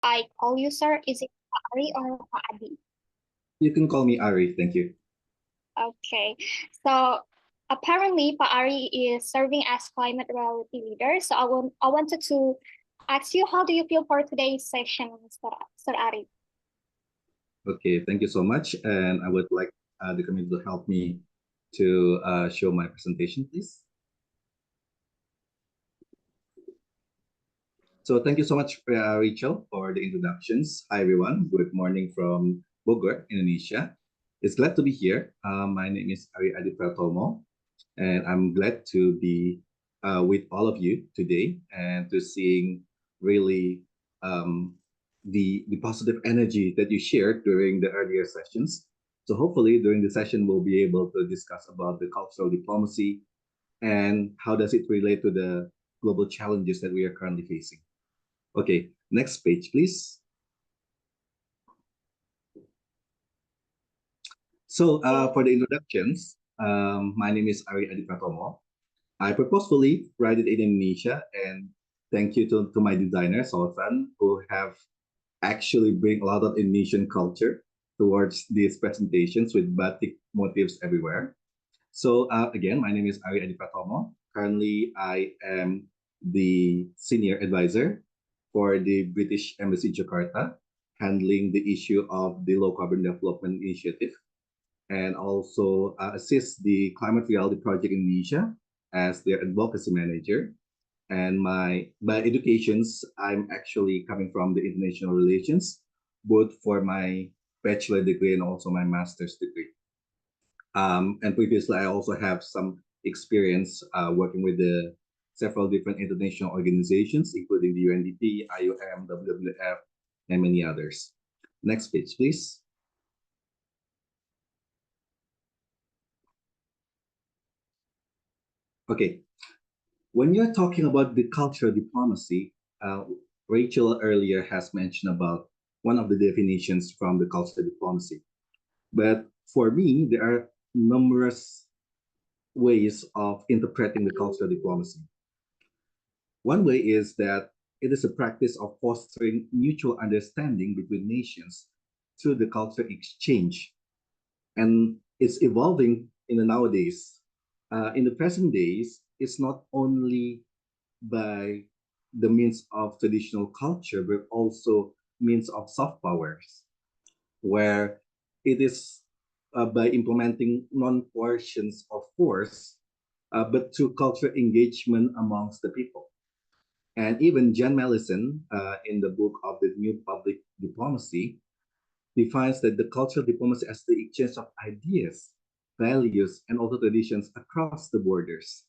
I call you, sir? Is it Ari or Adi? You can call me Ari, thank you. Okay. So apparently, Pa Ari is serving as climate reality leader. So I wanted to ask you, how do you feel for today's session, Sir Ari? Okay, thank you so much. And I would like the committee to help me to show my presentation, please. So thank you so much, Rachel, for the introductions. Hi, everyone. Good morning from Bogor, Indonesia. It's glad to be here. My name is Adipratomo, and I'm glad to be with all of you today and to seeing really the positive energy that you shared during the earlier sessions. So hopefully during the session, we'll be able to discuss about the cultural diplomacy and how does it relate to the global challenges that we are currently facing. Okay, next page, please. So for the introductions, my name is Ari Adipratomo. I purposefully write it in Indonesia, and thank you to my designer, Sultan, who have actually bring a lot of Indonesian culture towards these presentations with batik motifs everywhere. So again, my name is Ari Adipratomo. Currently, I am the senior advisor for the British Embassy Jakarta, handling the issue of the low carbon development initiative, and also assist the Climate Reality Project in Indonesia as their advocacy manager. And my by educations, I'm actually coming from the international relations, both for my bachelor degree and also my master's degree. And previously, I also have some experience working with the several different international organizations, including the UNDP, IOM, WWF, and many others. Next page, please. Okay, when you're talking about the cultural diplomacy, Rachel earlier has mentioned about one of the definitions from the cultural diplomacy. But for me, there are numerous ways of interpreting the cultural diplomacy. One way is that it is a practice of fostering mutual understanding between nations through the cultural exchange. And it's evolving in the nowadays. In the present days, it's not only by the means of traditional culture, but also means of soft powers, where it is by implementing non-coercions of force, but through cultural engagement amongst the people. And even Jan Mellison, in the book of the New Public Diplomacy, defines that the cultural diplomacy as the exchange of ideas, values, and also traditions across the borders,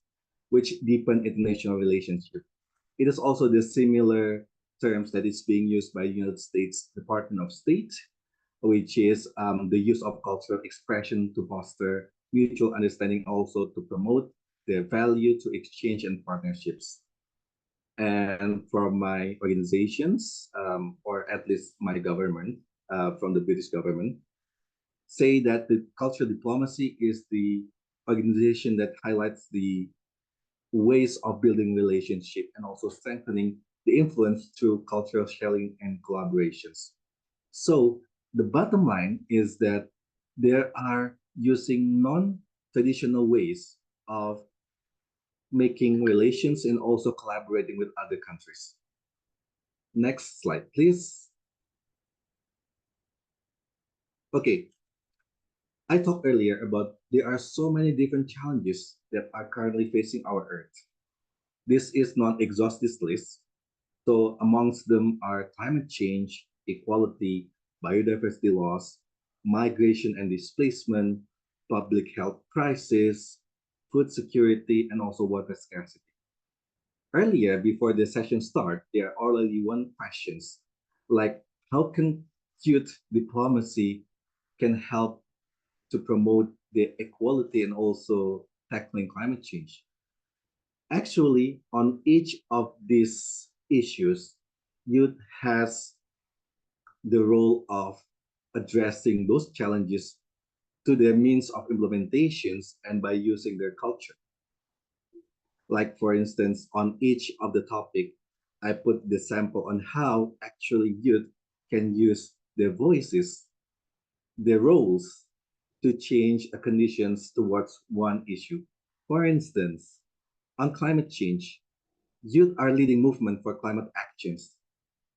which deepen international relationship. It is also the similar terms that is being used by United States Department of State, which is the use of cultural expression to foster mutual understanding, also to promote the value to exchange and partnerships. And from my organizations, or at least my government, from the British government, say that the cultural diplomacy is the organization that highlights the ways of building relationship and also strengthening the influence through cultural sharing and collaborations. So the bottom line is that there are using non-traditional ways of making relations and also collaborating with other countries. Next slide, please. Okay, I talked earlier about there are so many different challenges that are currently facing our Earth. This is not exhaustive list. So amongst them are climate change, equality, biodiversity loss, migration and displacement, public health crisis, food security, and also water scarcity. Earlier, before the session start, there are already one questions, like how can youth diplomacy can help to promote the equality and also tackling climate change. Actually, on each of these issues, youth has the role of addressing those challenges to their means of implementations and by using their culture. Like for instance, on each of the topic, I put the sample on how actually youth can use their voices, their roles to change conditions towards one issue. For instance, on climate change, youth are leading movement for climate actions,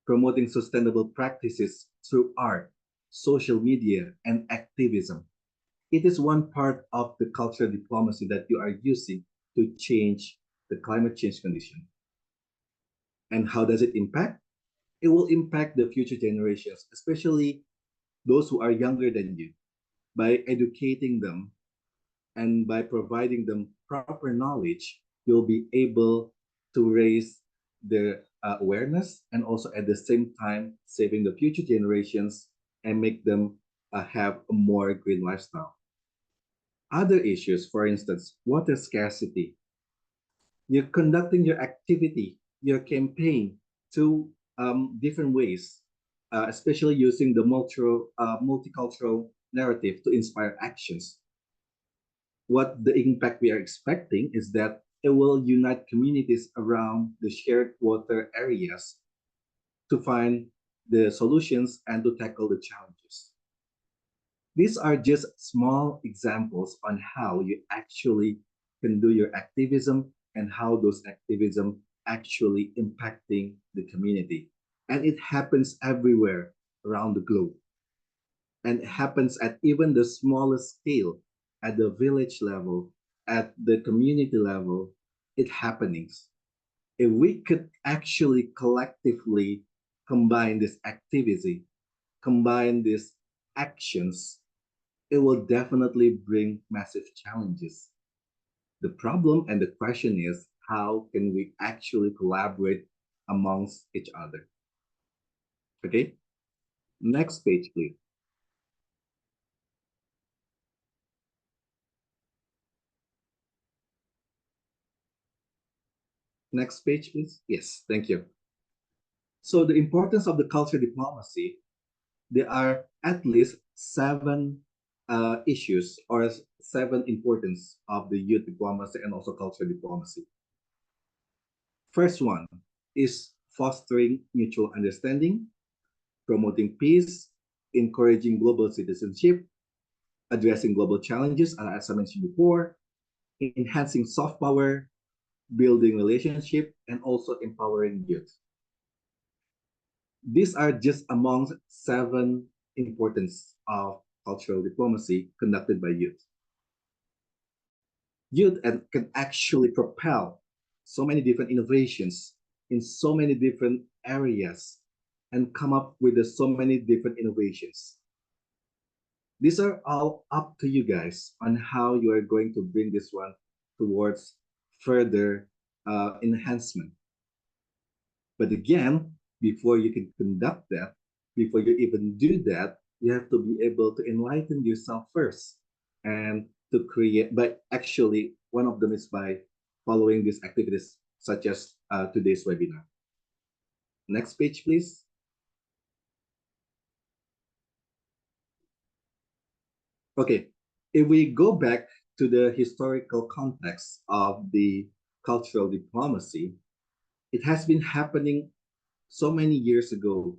promoting sustainable practices through art, social media, and activism. It is one part of the cultural diplomacy that you are using to change the climate change condition. And how does it impact? It will impact the future generations, especially those who are younger than you, by educating them and by providing them proper knowledge. You'll be able to raise their awareness and also at the same time saving the future generations and make them have a more green lifestyle. Other issues, for instance, water scarcity. You're conducting your activity, your campaign to different ways, especially using the multicultural narrative to inspire actions. What the impact we are expecting is that it will unite communities around the shared water areas to find the solutions and to tackle the challenges. These are just small examples on how you actually can do your activism and how those activism actually impacting the community. And it happens everywhere around the globe. And it happens at even the smallest scale, at the village level, at the community level, it happenings. If we could actually collectively combine this activity, combine these actions, it will definitely bring massive challenges. The problem and the question is how can we actually collaborate amongst each other? Okay, next page, please. Next page, please. Yes, thank you. So, the importance of the culture diplomacy, there are at least seven issues or seven importance of the youth diplomacy and also culture diplomacy. First one is fostering mutual understanding, promoting peace, encouraging global citizenship, addressing global challenges, as I mentioned before, enhancing soft power, building relationship, and also empowering youth. These are just among seven importance of cultural diplomacy conducted by youth. Youth can actually propel so many different innovations in so many different areas and come up with so many different innovations. These are all up to you guys on how you are going to bring this one towards further enhancement. But again, before you can conduct that, before you even do that, you have to be able to enlighten yourself first and to create. But actually, one of them is by following these activities, such as today's webinar. Next page, please. Okay, if we go back to the historical context of the cultural diplomacy, it has been happening so many years ago,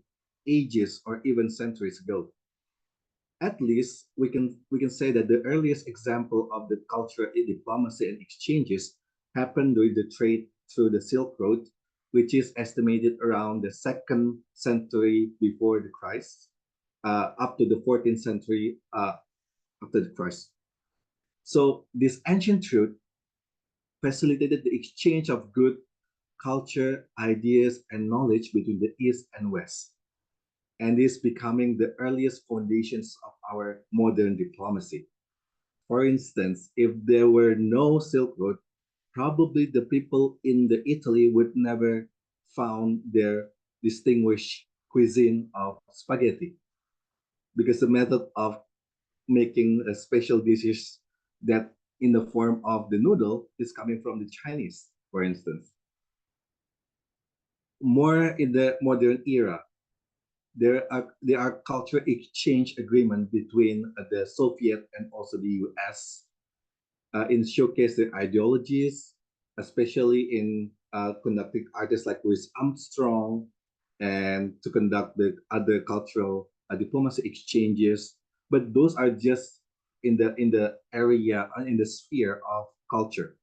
ages or even centuries ago. At least we can say that the earliest example of the cultural diplomacy and exchanges happened during the trade through the Silk Road, which is estimated around the second century before the Christ, up to the 14th century after the Christ. So this ancient route facilitated the exchange of good culture, ideas, and knowledge between the East and West, and is becoming the earliest foundations of our modern diplomacy. For instance, if there were no Silk Road, probably the people in the Italy would never found their distinguished cuisine of spaghetti, because the method of making a special dishes that in the form of the noodle is coming from the Chinese, for instance. More in the modern era, there are cultural exchange agreement between the Soviet and also the U.S. In showcase their ideologies, especially in conducting artists like Louis Armstrong, and to conduct the other cultural diplomacy exchanges. But those are just in the area in the sphere of culture,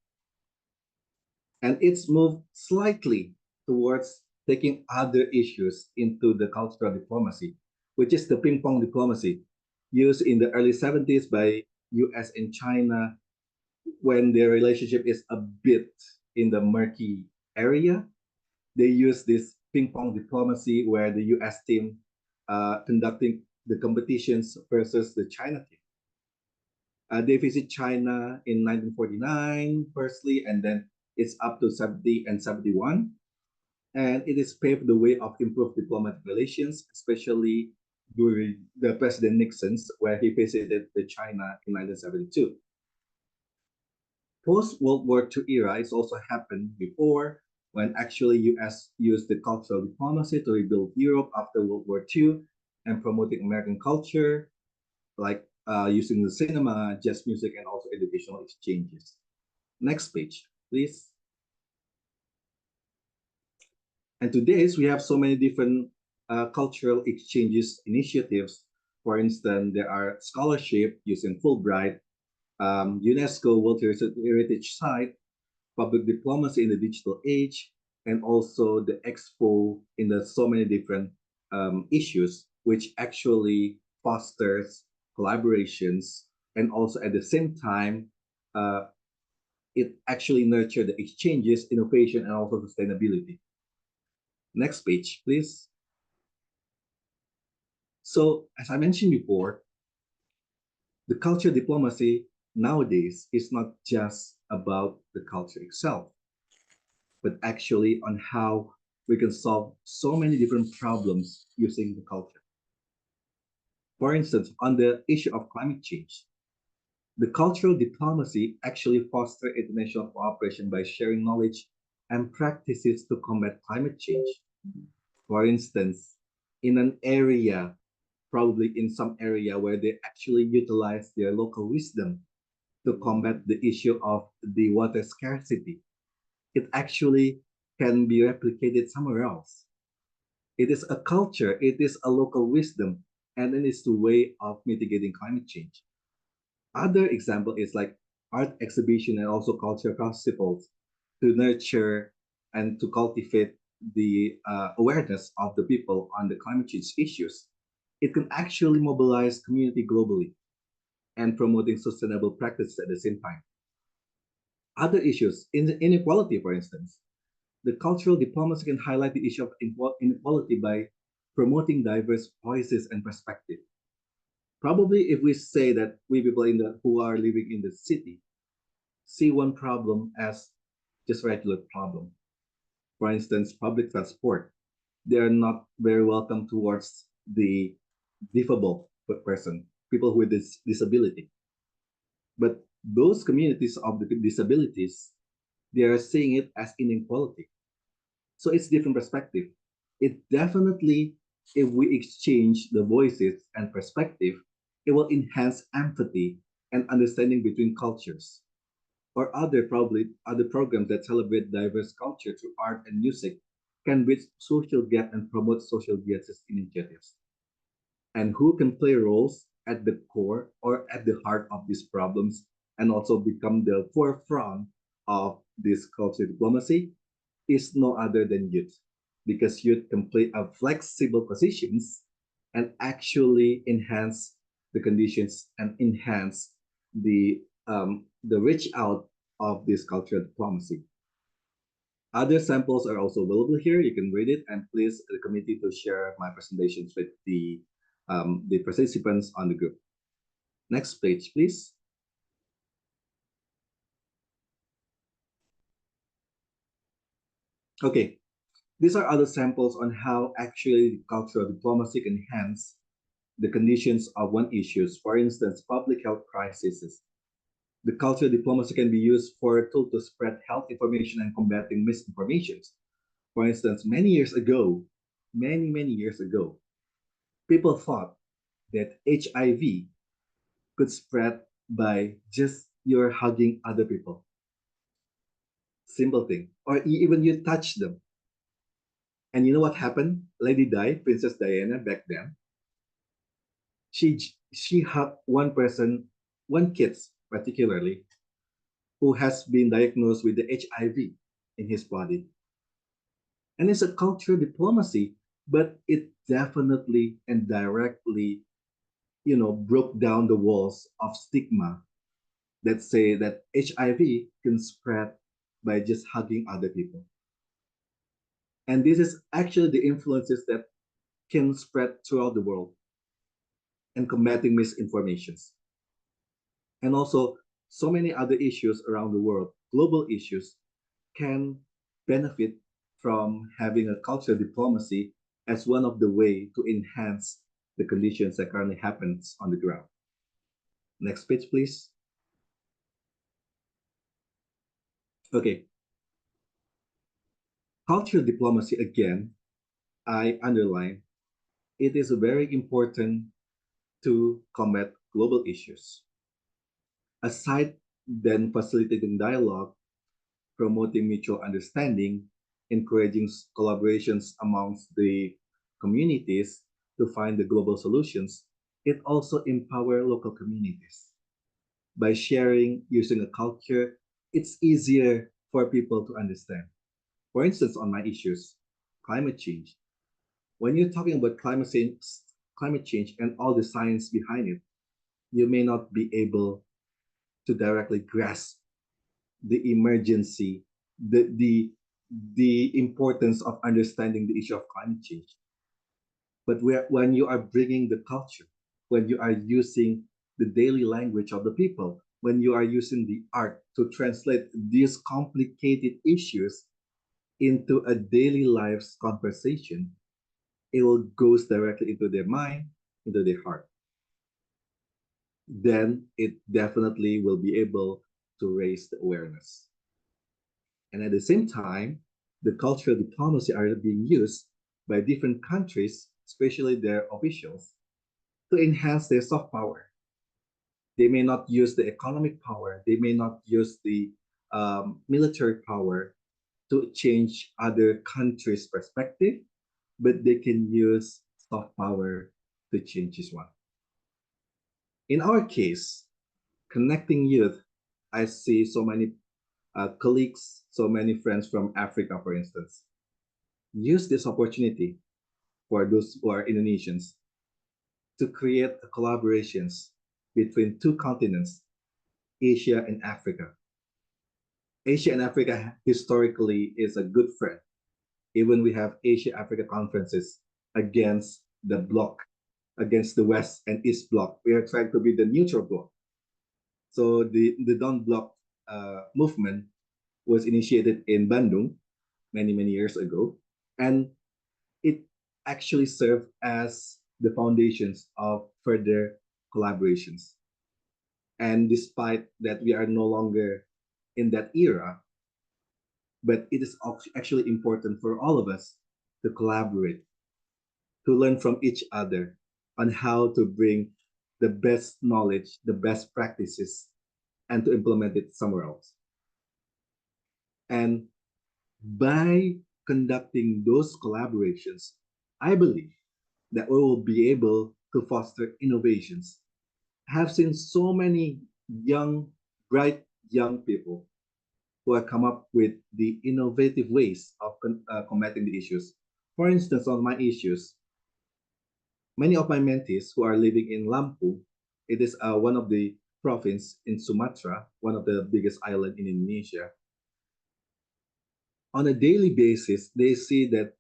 and it's moved slightly towards taking other issues into the cultural diplomacy, which is the ping pong diplomacy used in the early 70s by US and China when their relationship is a bit in the murky area. They use this ping pong diplomacy where the US team conducting the competitions versus the China team. They visit China in 1949, firstly, and then it's up to 70 and 71. And it is paved the way of improved diplomatic relations, especially during the President Nixon's, where he visited the China in 1972. Post-World War II era is also happened before when actually US used the cultural diplomacy to rebuild Europe after World War II and promoting American culture, like using the cinema, jazz music, and also educational exchanges. Next page, please. And today we have so many different cultural exchanges initiatives. For instance, there are scholarship using Fulbright, UNESCO World Heritage Site, public diplomacy in the digital age, and also the expo in the so many different issues, which actually fosters collaborations, and also at the same time, uh, it actually nurture the exchanges, innovation, and also sustainability. Next page, please. So, as I mentioned before, the culture diplomacy nowadays is not just about the culture itself, but actually on how we can solve so many different problems using the culture. For instance, on the issue of climate change, the cultural diplomacy actually fosters international cooperation by sharing knowledge and practices to combat climate change. For instance, in an area, probably in some area where they actually utilize their local wisdom to combat the issue of the water scarcity, it actually can be replicated somewhere else. It is a culture, it is a local wisdom, and it is the way of mitigating climate change. Other example is like art exhibition and also culture festivals to nurture and to cultivate the awareness of the people on the climate change issues. It can actually mobilize community globally and promoting sustainable practices at the same time. Other issues, in inequality, for instance, the cultural diplomacy can highlight the issue of inequality by promoting diverse voices and perspectives. Probably, if we say that we people who are living in the city see one problem as just regular problem. For instance, public transport, they are not very welcome towards the disabled person, people with disability. But those communities of the disabilities, they are seeing it as inequality. So it's different perspective. It definitely, if we exchange the voices and perspective, it will enhance empathy and understanding between cultures. Or other probably other programs that celebrate diverse culture through art and music can bridge social gap and promote social justice initiatives. And who can play roles at the core or at the heart of these problems and also become the forefront of this culture diplomacy is no other than youth, because youth can play a flexible positions and actually enhance the conditions and enhance the reach out of this cultural diplomacy. Other samples are also available here. You can read it, and please the committee to share my presentations with the participants on the group. Next page, please. Okay, these are other samples on how actually cultural diplomacy can enhance the conditions of one issues. For instance, public health crises. The cultural diplomacy can be used for a tool to spread health information and combating misinformation. For instance, many years ago, people thought that HIV could spread by just your hugging other people. Simple thing. Or even you touch them. And you know what happened? Lady Di, Princess Diana back then, she had one person, one kid particularly, who has been diagnosed with the HIV in his body. And it's a cultural diplomacy, but it definitely and directly, broke down the walls of stigma that say that HIV can spread by just hugging other people. And this is actually the influences that can spread throughout the world and combating misinformations. And also so many other issues around the world, global issues, can benefit from having a cultural diplomacy as one of the way to enhance the conditions that currently happens on the ground. Next page, please. Okay, cultural diplomacy again, I underline, it is very important to combat global issues. Aside than facilitating dialogue, promoting mutual understanding, encouraging collaborations amongst the communities to find the global solutions, it also empowers local communities. By sharing using a culture, it's easier for people to understand. For instance, on my issues, climate change. When you're talking about climate change and all the science behind it, you may not be able to directly grasp the emergency, the importance of understanding the issue of climate change. But when you are bringing the culture, when you are using the daily language of the people, when you are using the art to translate these complicated issues into a daily life's conversation, it will goes directly into their mind, into their heart. Then it definitely will be able to raise the awareness. And at the same time, the cultural diplomacy are being used by different countries, especially their officials, to enhance their soft power. They may not use the economic power, they may not use the military power to change other countries' perspective, but they can use soft power to change this one. In our case, connecting youth, I see so many colleagues, so many friends from Africa, for instance, use this opportunity for those who are Indonesians to create collaborations between two continents, Asia and Africa. Asia and Africa historically is a good friend. Even we have Asia Africa conferences against the bloc, against the West and East bloc. We are trying to be the neutral bloc. So the Don Bloc movement was initiated in Bandung many years ago, and it actually served as the foundations of further collaborations. And despite that we are no longer in that era, but it is actually important for all of us to collaborate, to learn from each other on how to bring the best knowledge, the best practices, and to implement it somewhere else. And by conducting those collaborations, I believe that we will be able to foster innovations. I have seen so many young, bright young people who have come up with the innovative ways of combating the issues. For instance, on my issues, many of my mentees who are living in Lampung, it is one of the province in Sumatra, one of the biggest island in Indonesia. On a daily basis, they see that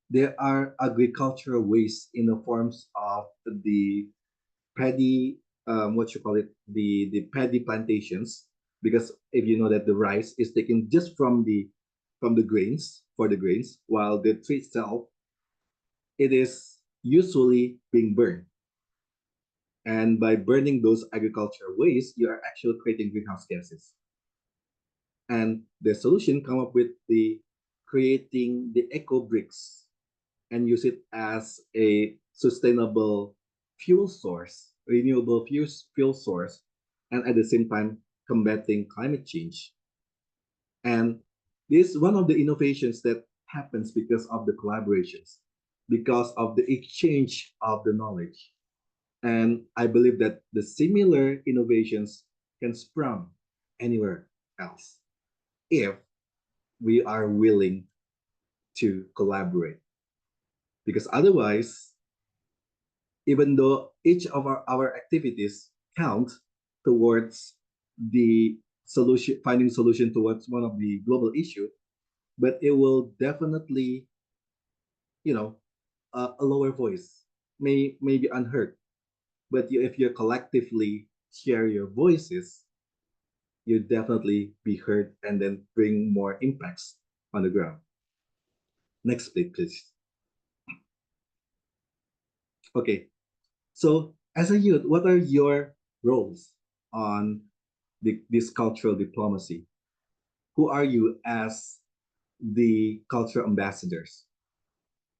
there are agricultural waste in the forms of the paddy, what you call it, the paddy plantations. Because if you know that the rice is taken just from the grains for the grains, while the tree itself, it is usually being burned. And by burning those agricultural waste, you are actually creating greenhouse gases. And the solution come up with the creating the eco bricks and use it as a sustainable fuel source, renewable fuel source, and at the same time combating climate change. And This is one of the innovations that happens because of the collaborations, because of the exchange of the knowledge. And I believe that the similar innovations can sprout anywhere else if we are willing to collaborate. Because otherwise, even though each of our activities count towards the solution, finding solution towards one of the global issue, but it will definitely, you know, a lower voice may be unheard. But if you collectively share your voices, you definitely be heard and then bring more impacts on the ground. Next slide, please. Okay, so as a youth, what are your roles on this cultural diplomacy? Who are you as the cultural ambassadors?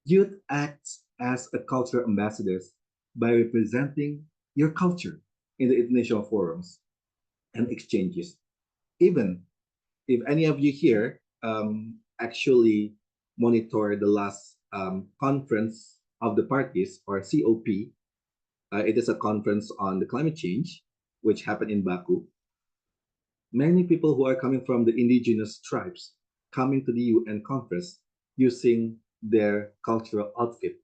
Youth acts as a cultural ambassadors by representing your culture in the international forums and exchanges. Even if any of you here actually monitor the last conference of the parties or COP, it is a conference on the climate change, which happened in Baku. Many people who are coming from the indigenous tribes coming to the UN conference using their cultural outfit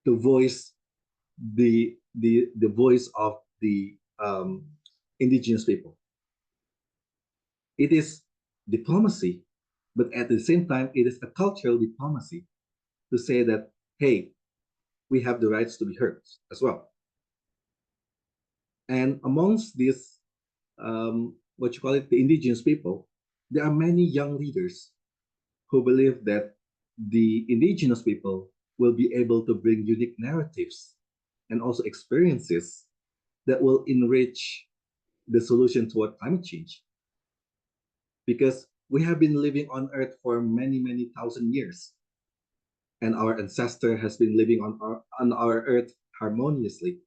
to voice the voice of the indigenous people. It is diplomacy, but at the same time, it is a cultural diplomacy to say that, hey, we have the rights to be heard as well. And amongst these, what you call it, the indigenous people, there are many young leaders who believe that the indigenous people will be able to bring unique narratives and also experiences that will enrich the solution toward climate change. Because we have been living on Earth for many, many thousand years, and our ancestor has been living on our Earth harmoniously.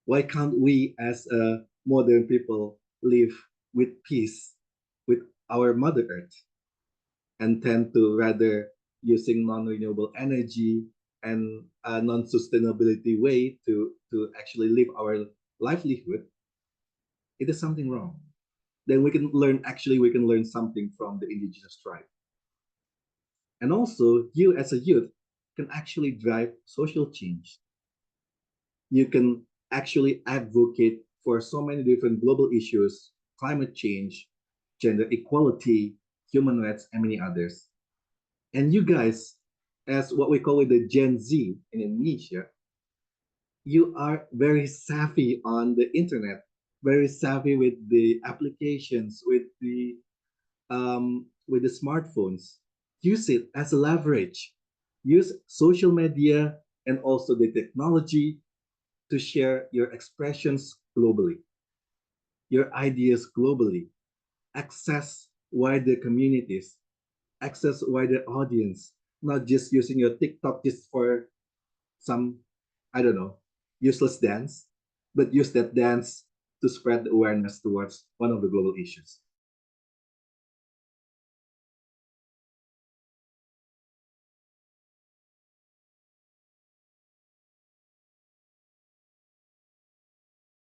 Why can't we, as a modern people, live with peace with our Mother Earth and tend to rather using non-renewable energy and a non-sustainability way to actually live our livelihood? It is something wrong. Then we can learn, actually, we can learn something from the indigenous tribe. And also, you as a youth can actually drive social change. You can actually advocate for so many different global issues, climate change, gender equality, human rights, and many others. And you guys, as what we call it the Gen Z in Indonesia, you are very savvy on the internet, very savvy with the applications, with the smartphones. Use it as a leverage. Use social media and also the technology to share your expressions globally, your ideas globally, access wider communities, access wider audience, not just using your TikTok just for some, I don't know, useless dance, but use that dance to spread the awareness towards one of the global issues.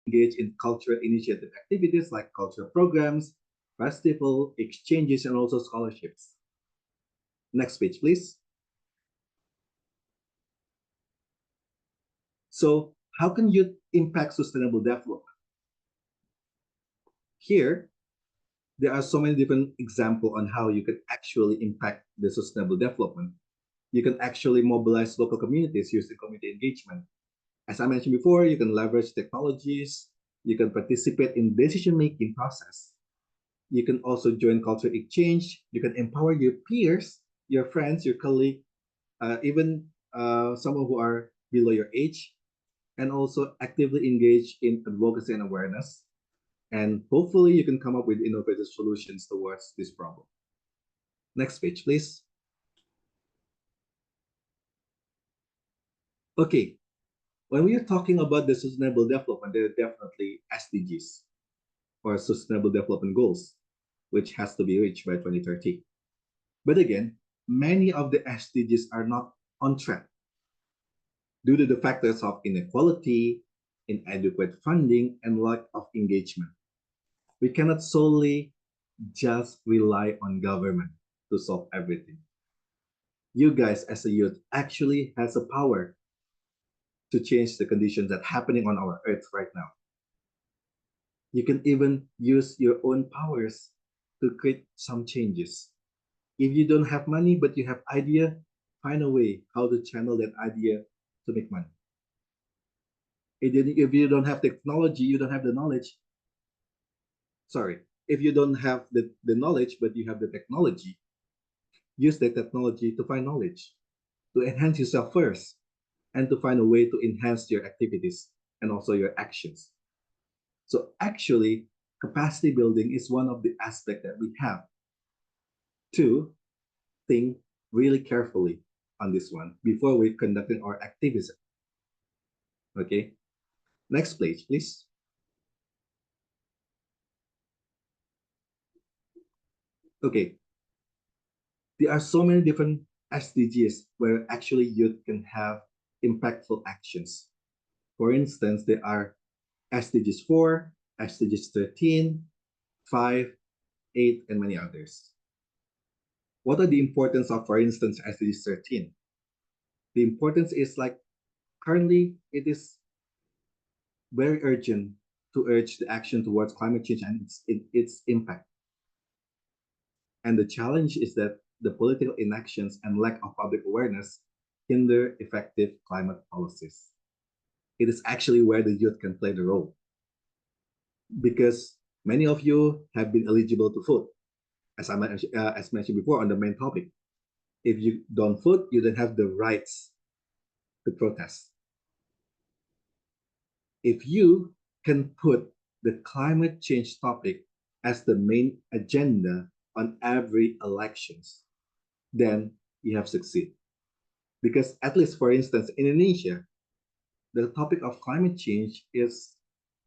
Engage in cultural initiative activities like cultural programs, festival, exchanges, and also scholarships. Next page, please. So how can you impact sustainable development? Here, there are so many different examples on how you can actually impact the sustainable development. You can actually mobilize local communities using community engagement. As I mentioned before, you can leverage technologies, you can participate in decision-making process. You can also join cultural exchange. You can empower your peers, your friends, your colleague, even someone who are below your age, and also actively engage in advocacy and awareness. And hopefully you can come up with innovative solutions towards this problem. Next page, please. Okay, when we are talking about the sustainable development, there are definitely SDGs or sustainable development goals. which has to be reached by 2030. But again, many of the SDGs are not on track due to the factors of inequality, inadequate funding, and lack of engagement. We cannot solely just rely on government to solve everything. You guys as a youth actually has a power to change the conditions that happening on our earth right now. You can even use your own powers to create some changes. If you don't have money but you have idea, find a way how to channel that idea to make money. If you don't have technology, you don't have the knowledge. Sorry, if you don't have the knowledge but you have the technology, use the technology to find knowledge, to enhance yourself first, and to find a way to enhance your activities and also your actions. So actually, capacity building is one of the aspects that we have to think really carefully on this one before we conducting our activism. Okay, next page, please. Okay, there are so many different SDGs where actually youth can have impactful actions. For instance, there are SDGs 4, SDGs 13, 5, 8, and many others. What are the importance of, for instance, SDGs 13? The importance is like currently it is very urgent to urge the action towards climate change and its impact. And the challenge is that the political inactions and lack of public awareness hinder effective climate policies. It is actually where the youth can play the role. Because many of you have been eligible to vote, as mentioned before on the main topic. If you don't vote, you don't have the rights to protest. If you can put the climate change topic as the main agenda on every elections, then you have succeeded. Because at least, for instance, in Indonesia, the topic of climate change is,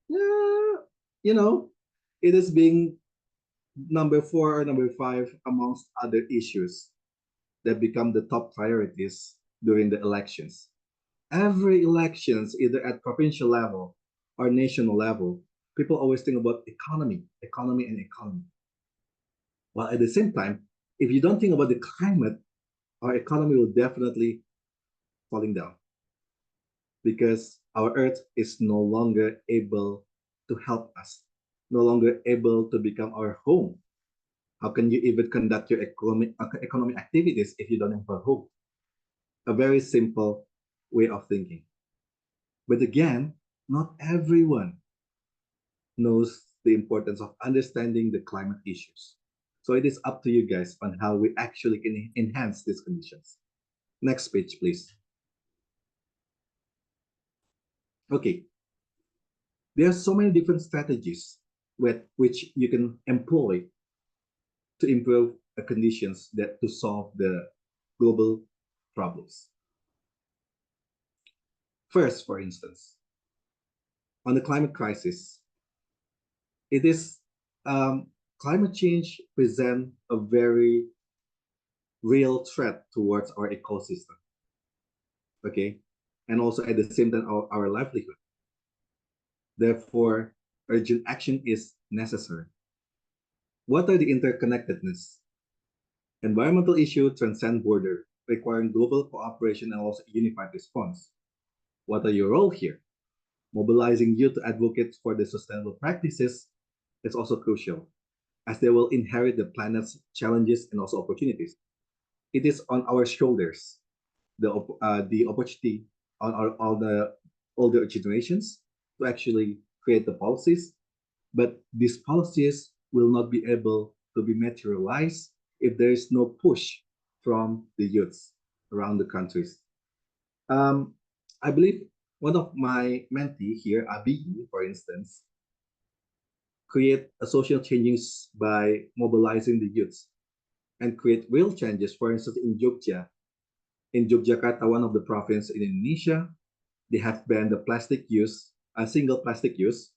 you know, it is being number 4 or number 5 amongst other issues that become the top priorities during the elections. Every elections, either at provincial level or national level, people always think about economy, economy, and economy. While at the same time, if you don't think about the climate, our economy will definitely falling down because our earth is no longer able to help us, no longer able to become our home. How can you even conduct your economic activities if you don't have a home? A very simple way of thinking. But again, not everyone knows the importance of understanding the climate issues. So it is up to you guys on how we actually can enhance these conditions. Next page, please. Okay, there are so many different strategies which you can employ to improve the conditions that to solve the global problems. First, for instance, on the climate crisis, it is climate change present a very real threat towards our ecosystem. Okay, and also at the same time our livelihood. Therefore, urgent action is necessary. What are the interconnectedness? Environmental issues transcend border, requiring global cooperation and also unified response. What are your role here? Mobilizing youth to advocate for the sustainable practices is also crucial, as they will inherit the planet's challenges and also opportunities. It is on our shoulders the opportunity on our all the older generations to actually create the policies, but these policies will not be able to be materialized if there is no push from the youths around the countries. Um, I believe one of my mentee here, Abi, for instance, create a social changes by mobilizing the youths and create real changes. For instance, in Jogja, in Yogyakarta, one of the province in Indonesia, they have banned the plastic use, a single plastic use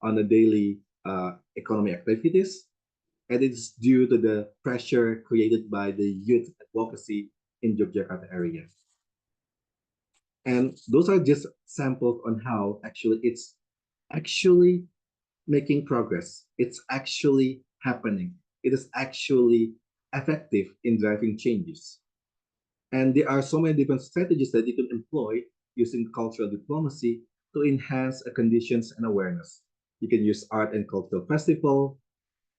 on the daily economic activities. and it's due to the pressure created by the youth advocacy in Yogyakarta area. And those are just samples on how actually it's actually making progress. It's actually happening. It is actually effective in driving changes. And there are so many different strategies that you can employ using cultural diplomacy to enhance conditions and awareness. You can use art and cultural festival.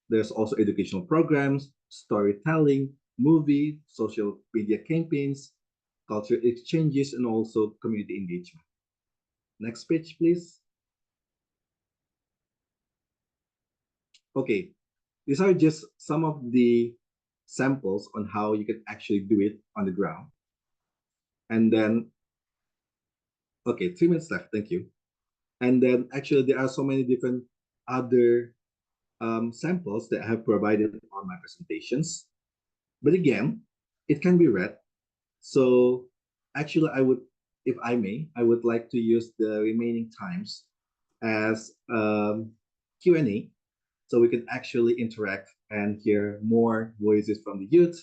There's also educational programs, storytelling, movie, social media campaigns, cultural exchanges, and also community engagement. Next page, please. Okay, these are just some of the samples on how you can actually do it on the ground. And then, okay, 3 minutes left. Thank you. And then actually there are so many different other samples that I have provided on my presentations. But again, it can be read. So actually I would, if I may, I would like to use the remaining times as Q&A so we can actually interact and hear more voices from the youth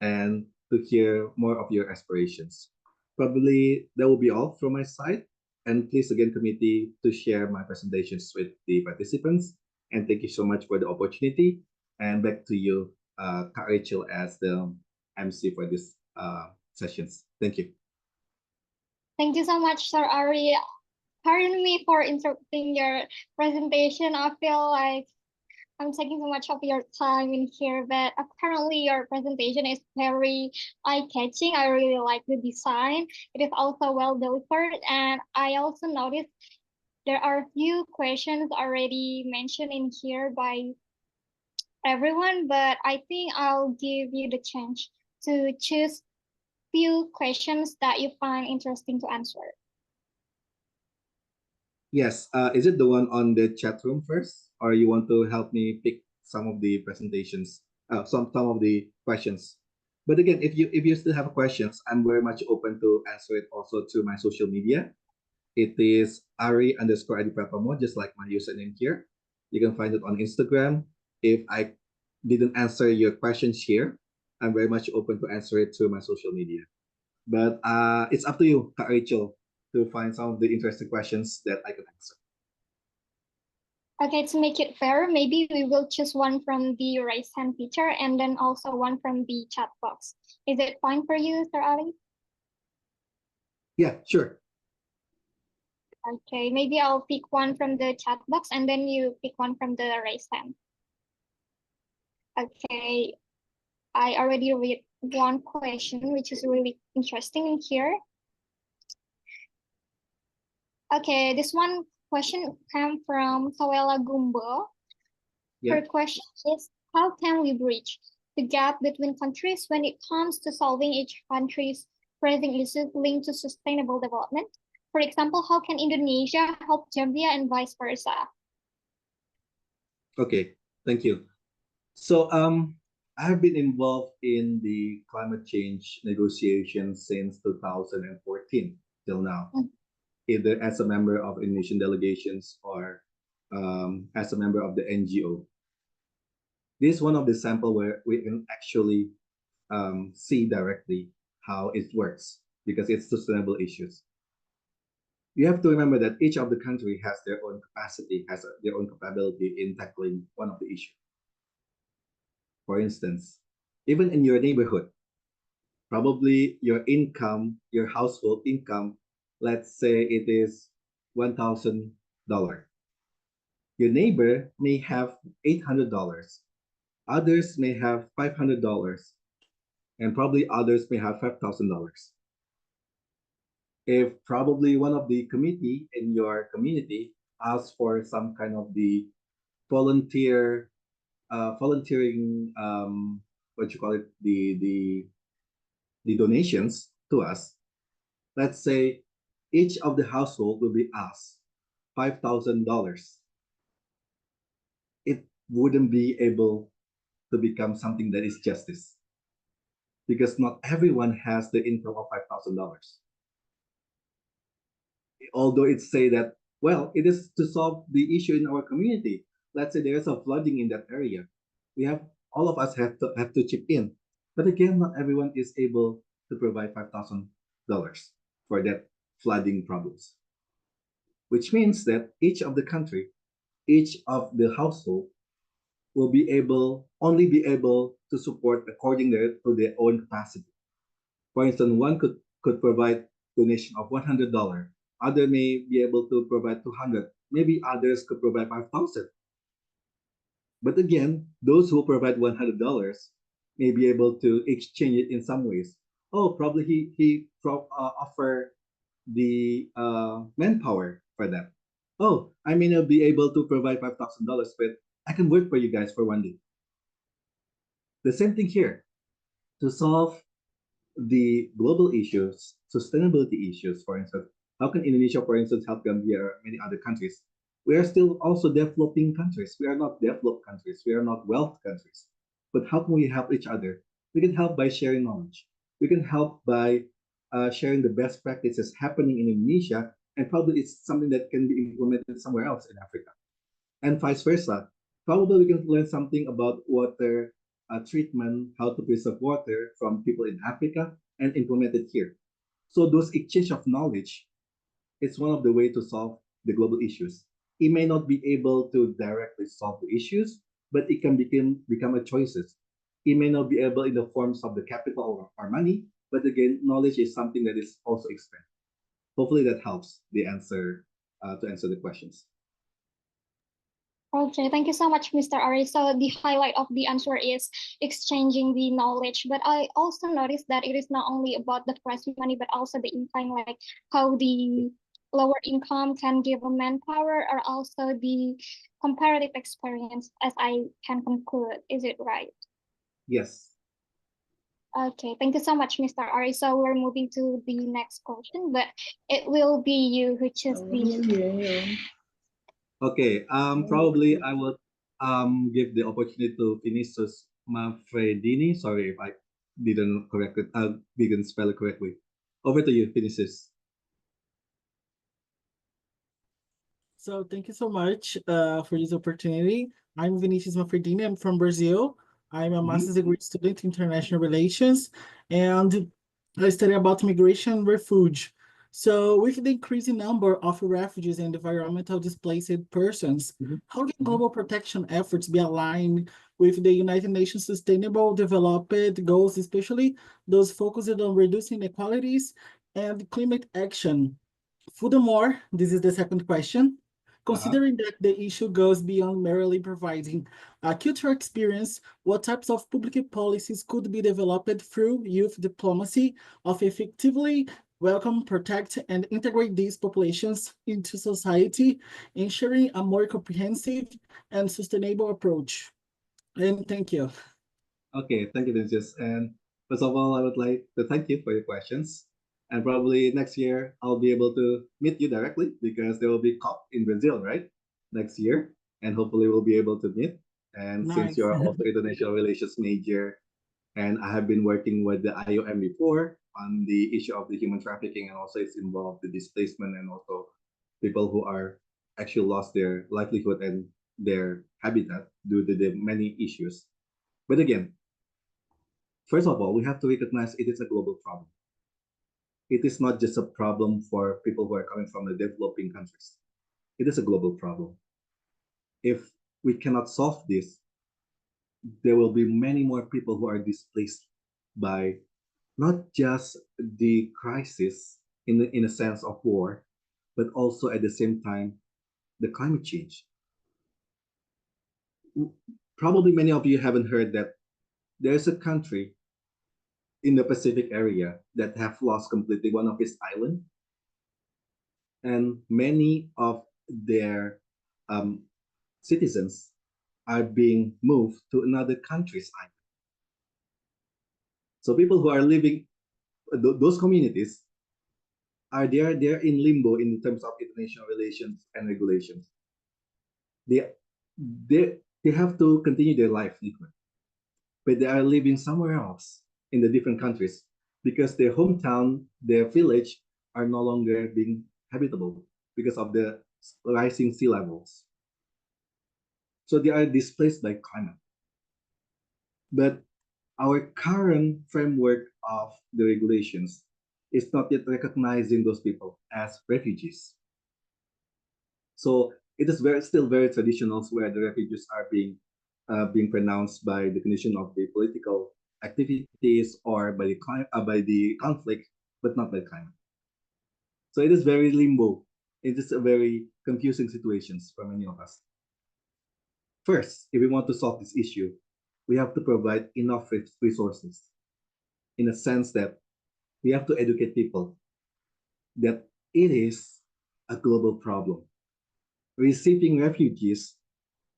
and to hear more of your aspirations. Probably that will be all from my side. And please again, committee, to share my presentations with the participants. And thank you so much for the opportunity. And back to you, Kak Rachel, as the MC for this sessions. Thank you. Thank you so much, Sir Ari. Pardon me for interrupting your presentation. I feel like I'm taking so much of your time in here, but apparently your presentation is very eye-catching. I really like the design. It is also well delivered, and I also noticed there are a few questions already mentioned in here by everyone, but I think I'll give you the chance to choose few questions that you find interesting to answer. Yes, is it the one on the chat room first, or you want to help me pick some of the presentations, some of the questions? But again, if you still have questions, I'm very much open to answer it also to my social media. It is Ari underscore Adipratomo, just like my username here. You can find it on Instagram. If I didn't answer your questions here, I'm very much open to answer it to my social media. But it's up to you, Kak Rachel, to find some of the interesting questions that I can answer. Okay, to make it fair, maybe we will choose one from the raise hand feature and then also one from the chat box. Is it fine for you, Sir Ali? Yeah, sure. Okay, maybe I'll pick one from the chat box and then you pick one from the raise hand. Okay, I already read one question, which is really interesting in here. Okay, this one question came from Sawela Gumbo. Yeah. Her question is, how can we bridge the gap between countries when it comes to solving each country's pressing issues linked to sustainable development? For example, how can Indonesia help Zambia and vice versa? Okay, thank you. So I've been involved in the climate change negotiations since 2014 till now, either as a member of Indonesian delegations or as a member of the NGO. This is one of the sample where we can actually see directly how it works because it's sustainable issues. You have to remember that each of the country has their own capacity, has their own capability in tackling one of the issues. For instance, even in your neighborhood, probably your income, your household income, let's say it is $1,000. Your neighbor may have $800. Others may have $500, and probably others may have $5,000. If probably one of the committee in your community asks for some kind of the volunteering, what you call it, the donations to us, let's say each of the household will be asked $5,000. It wouldn't be able to become something that is justice because not everyone has the income of $5,000. Although it's say that, well, it is to solve the issue in our community. Let's say there's a flooding in that area. We have all of us have to chip in. But again, not everyone is able to provide $5,000 for that flooding problems, which means that each of the country, each of the household will be able only be able to support according to their own capacity. For instance, one could provide donation of $100. Other may be able to provide 200. Maybe others could provide 5,000. But again, those who provide $100 may be able to exchange it in some ways. Oh, probably he offer the manpower for that. Oh, I may not be able to provide $5,000, but I can work for you guys for 1 day. The same thing here. To solve the global issues, sustainability issues, for instance, how can Indonesia, for instance, help Gambia or many other countries? We are still also developing countries. We are not developed countries. We are not wealth countries. But how can we help each other? We can help by sharing knowledge. We can help by sharing the best practices happening in Indonesia, and probably it's something that can be implemented somewhere else in Africa, and vice versa. Probably we can learn something about water treatment, how to preserve water from people in Africa and implement it here. So those exchange of knowledge is one of the way to solve the global issues. It may not be able to directly solve the issues, but it can become a choices. It may not be able in the forms of the capital or money, but again, knowledge is something that is also expanded. Hopefully that helps the answer to answer the questions. Okay, thank you so much, Mr. Ari. So the highlight of the answer is exchanging the knowledge. But I also noticed that it is not only about the fresh money, but also the income, like how the lower income can give a manpower, or also the comparative experience, as I can conclude. Is it right? Yes. Okay, thank you so much, Mr. Ari. So we're moving to the next question, but it will be you who choose the. Okay. Probably I will give the opportunity to Vinicius Manfredini. Sorry if I didn't spell it correctly. Over to you, Vinicius. So thank you so much for this opportunity. I'm Vinicius Manfredini. I'm from Brazil. I'm a Mhm. master's degree student in international relations, and I study about migration and refuge. So with the increasing number of refugees and environmental displaced persons, Mhm. how can Mhm. global protection efforts be aligned with the United Nations Sustainable Development Goals, especially those focused on reducing inequalities and climate action? Furthermore, this is the second question. Uh-huh. Considering that the issue goes beyond merely providing a cultural experience, what types of public policies could be developed through youth diplomacy of effectively welcome, protect, and integrate these populations into society, ensuring a more comprehensive and sustainable approach? And thank you. Okay, thank you, Vinicius. And first of all, I would like to thank you for your questions. And probably next year I'll be able to meet you directly because there will be COP in Brazil, right? Next year. And hopefully we'll be able to meet. And since Nice. you're also international relations major, and I have been working with the IOM before on the issue of the human trafficking, and also it's involved the displacement and also people who are actually lost their livelihood and their habitat due to the many issues. But again, first of all, we have to recognize it is a global problem. It is not just a problem for people who are coming from the developing countries. It is a global problem. If we cannot solve this, there will be many more people who are displaced by not just the crisis in a sense of war, but also at the same time the climate change. Probably many of you haven't heard that there's a country in the Pacific area that have lost completely one of its island, and many of their um, citizens are being moved to another country's island. So people who are living those communities are they're in limbo in terms of international relations and regulations. They they they have to continue their livelihood, but they are living somewhere else in the different countries because their hometown, their village are no longer being habitable because of the rising sea levels. So they are displaced by climate. But our current framework of the regulations is not yet recognizing those people as refugees. So it is still very traditional where the refugees are being pronounced by definition of the political activities or by the conflict, but not by climate. So it is very limbo. It is a very confusing situations for many of us. First, if we want to solve this issue, we have to provide enough resources in a sense that we have to educate people that it is a global problem. Receiving refugees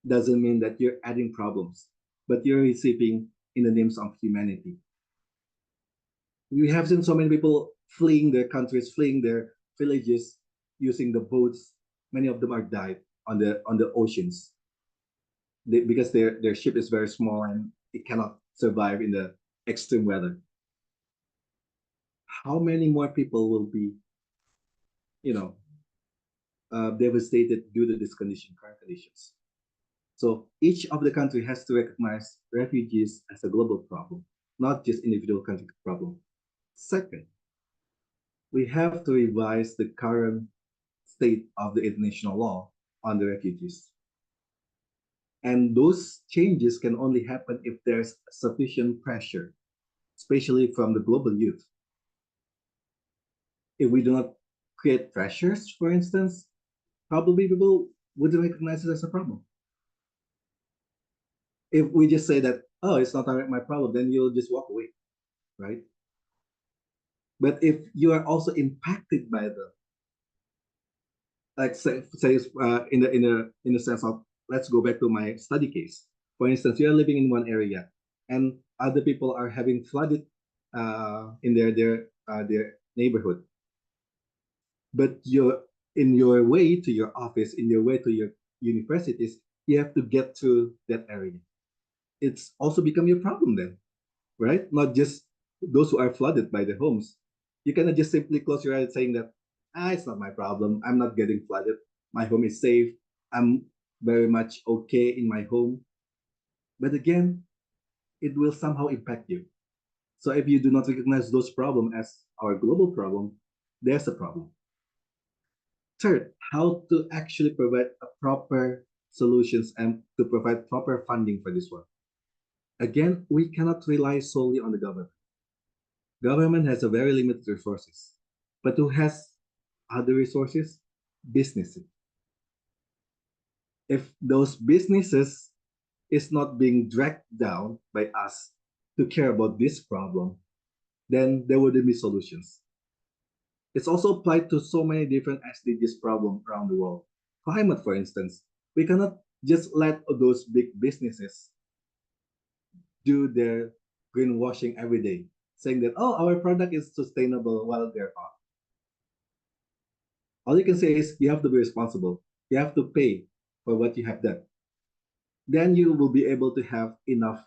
doesn't mean that you're adding problems, but you're receiving in the names of humanity. We have seen so many people fleeing their countries, fleeing their villages using the boats. Many of them are died on the oceans because their ship is very small and it cannot survive in the extreme weather. How many more people will be, you know, devastated due to this current conditions? So each of the country has to recognize refugees as a global problem, not just individual country problem. Second, we have to revise the current state of the international law on the refugees. And those changes can only happen if there's sufficient pressure, especially from the global youth. If we do not create pressures, for instance, probably people wouldn't recognize it as a problem. If we just say that, oh, it's not my problem, then you'll just walk away, right? But if you are also impacted by the, like say in the sense of, let's go back to my study case. For instance, you are living in one area, and other people are having flooded in their neighborhood. But you're in your way to your office, in your way to your universities, you have to get to that area. It's also become your problem then, right? Not just those who are flooded by the homes. You cannot just simply close your eyes saying that, it's not my problem. I'm not getting flooded. My home is safe. I'm very much okay in my home. But again, it will somehow impact you. So if you do not recognize those problems as our global problem, there's a problem. Third, how to actually provide a proper solutions and to provide proper funding for this one. Again, we cannot rely solely on the government. Government has a very limited resources, but who has other resources? Businesses. If those businesses is not being dragged down by us to care about this problem, then there wouldn't be solutions. It's also applied to so many different SDGs problems around the world. Climate, for instance, we cannot just let those big businesses do their greenwashing every day, saying that, oh, our product is sustainable while they're not. All you can say is you have to be responsible. You have to pay for what you have done. Then you will be able to have enough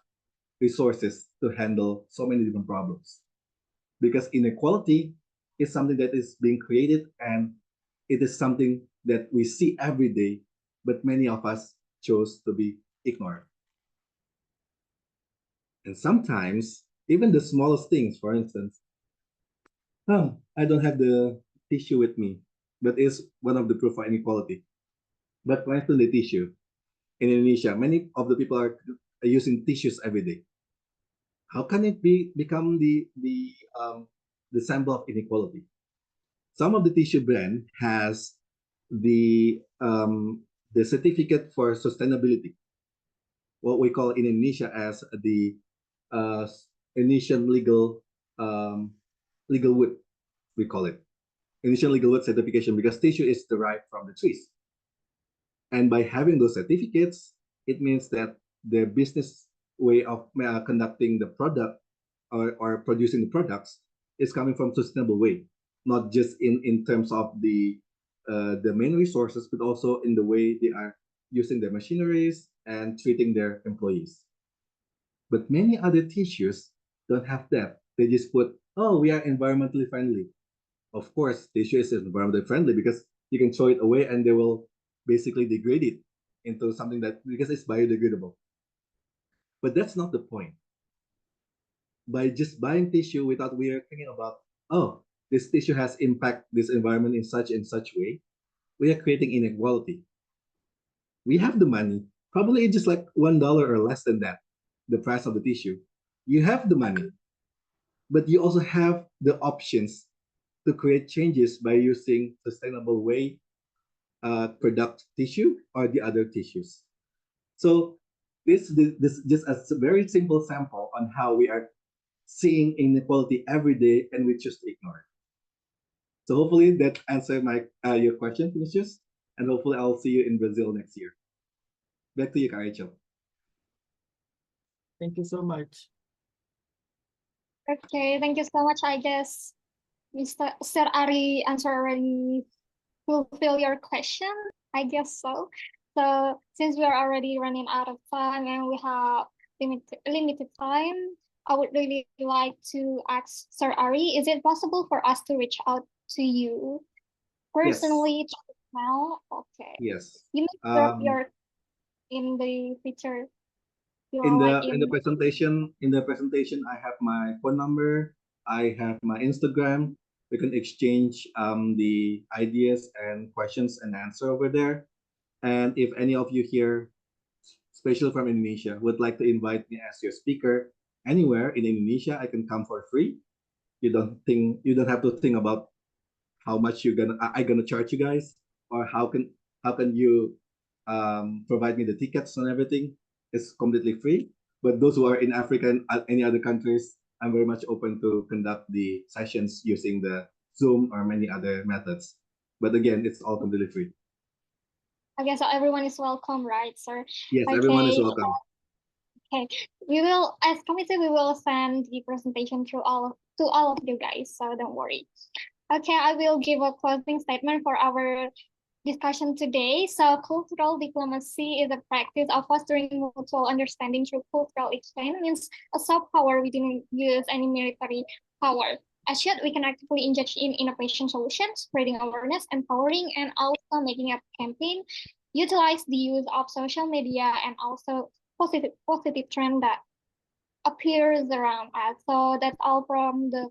resources to handle so many different problems. Because inequality is something that is being created and it is something that we see every day, but many of us chose to be ignored. And sometimes, even the smallest things, for instance, I don't have the tissue with me, but it's one of the proof of inequality. But for instance, the tissue in Indonesia, many of the people are using tissues every day. How can it become the symbol of inequality? Some of the tissue brand has the certificate for sustainability, what we call in Indonesia as the Indonesian legal wood, we call it Indonesian legal wood certification, because tissue is derived from the trees. And by having those certificates, it means that their business way of conducting the product or producing the products is coming from sustainable way, not just in terms of the main resources, but also in the way they are using their machineries and treating their employees. But many other tissues don't have that. They just put, oh, we are environmentally friendly. Of course, tissue is environmentally friendly because you can throw it away and they will basically degrade it into something that, because it's biodegradable. But that's not the point. by just buying tissue without we are thinking about, oh, this tissue has impact this environment in such and such way, we are creating inequality. We have the money, probably it's just like $1 or less than that, the price of the tissue. You have the money, but you also have the options to create changes by using sustainable way product tissue or the other tissues. So this just a very simple sample on how we are seeing inequality every day and we choose to ignore it. So hopefully that answered my your question, Vinicius, and hopefully I'll see you in Brazil next year. Back to you, Rachel. Thank you so much. Okay, thank you so much. I guess Mr. Sir Ari answer already fulfill your question. I guess so. So since we are already running out of time and we have limited time, I would really like to ask Sir Ari, is it possible for us to reach out to you personally now? Okay. Yes. You may drop your in the picture. In the presentation, I have my phone number. I have my Instagram. We can exchange the ideas and questions and answer over there. And if any of you here, especially from Indonesia, would like to invite me as your speaker anywhere in Indonesia, I can come for free. You don't have to think about how much I gonna charge you guys, or how can you provide me the tickets and everything. It's completely free. But those who are in Africa and any other countries, I'm very much open to conduct the sessions using the Zoom or many other methods. But again, it's all completely free. I guess everyone is welcome, right, sir? Yes, Okay. everyone is welcome. Okay, we will, as committee, we will send the presentation to all of you guys, so don't worry. Okay, I will give a closing statement for our discussion today. So cultural diplomacy is a practice of fostering mutual understanding through cultural exchange. Means a soft power, we didn't use any military power. As yet, we can actively engage in innovation solutions, spreading awareness, empowering, and also making a campaign, utilize the use of social media, and also positive trend that appears around us. So that's all from the